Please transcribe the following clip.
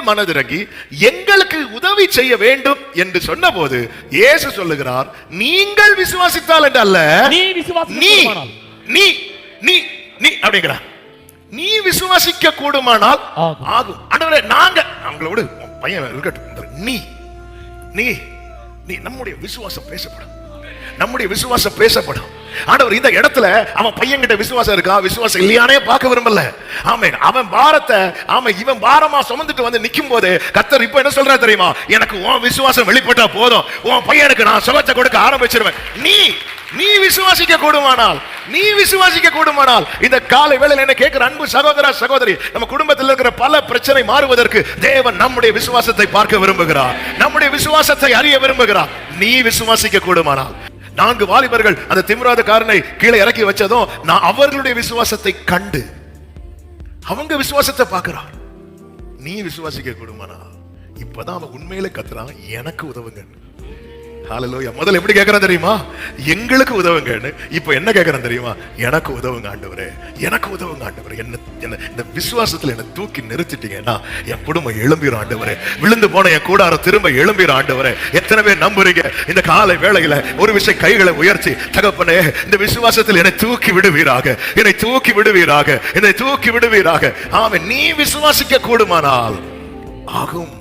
மனதிறங்கி எங்களுக்கு உதவி செய்ய வேண்டும் என்று சொன்ன போது இயேசு சொல்லுகிறார், நீங்கள் விசுவாசித்தால் என்று அல்ல, நீ நீ நீ நீ அப்படிங்கிறார். நீ விசுவாசிக்க கூடுமானால் ஆகும். ஆண்டவரே, நாங்க அவங்களோட பையன் இருக்கட்டும், நீ நீ நீ நம்முடைய விசுவாசம் பேசப்படும், நம்முடைய விசுவாசம் பேசப்படும். ஆண்டவர் இந்த இடத்துல அவன் பையன் கிட்ட விசுவாசம் இருக்கா விசுவாசம் இல்லையானே பார்க்க விரும்பல. ஆமென். அவன் பாரத்தை இவன் பாரமா சுமந்துட்டு வந்து நிக்கும் போது கர்த்தர் இப்ப என்ன சொல்றா தெரியுமா? எனக்கு உன் விசுவாசம் வெளிப்பட்டா போதும், உன் பையனுக்கு நான் சுகத்தை கொடுக்க ஆரம்பிச்சிருவேன். நீ விசுவாசிக்க கூடுமானால், நீ விசுவாசிக்க கூடுமானால் இந்த காலை வேளையில என்ன கேட்கிற அன்பு சகோதர சகோதரி, நம்ம குடும்பத்தில் இருக்கிற பல பிரச்சனை மாறுவதற்கு தேவன் நம்முடைய விசுவாசத்தை பார்க்க விரும்புகிறார், நம்முடைய விசுவாசத்தை அறிய விரும்புகிறார். நீ விசுவாசிக்க கூடுமானால். 4 வாலிபர்கள் அந்த திமிராத காரனை கீழே இறக்கி வச்சதும் நான் அவர்களுடைய விசுவாசத்தை கண்டு அவங்க விசுவாசத்தை பார்க்கிறார். நீ விசுவாசிக்க கூடுமானா. இப்பதான் அவன் உண்மையில கத்துறான், எனக்கு உதவுங்க. ஹல்லேலூயா. முதல்ல எப்படி கேட்கறான் தெரியுமா? எங்களுக்கு உதவுங்கன்னு. இப்ப என்ன கேட்கறான் தெரியுமா? எனக்கு உதவுங்க ஆண்டவரே, எனக்கு உதவுங்க ஆண்டவரே. என்ன இந்த விசுவாசத்துல என்ன தூக்கி நிறுத்திட்டீங்கன்னா என் குடும்பம் எழும்பிடும் ஆண்டவரே, விழுந்து போன என் கூடாரம் திரும்ப எழும்பிடும் ஆண்டவரே. எத்தனை பேர் நம்புறீங்க இந்த காலை வேளையில ஒரு விஷயம் கைகளை உயர்த்தி, தகப்பனே இந்த விசுவாசத்தில் என்னை தூக்கி விடுவீராக, என்னை தூக்கி விடுவீராக, என்னை தூக்கி விடுவீராக. ஆமென். நீ விசுவாசிக்க கூடுமானால் ஆகும்.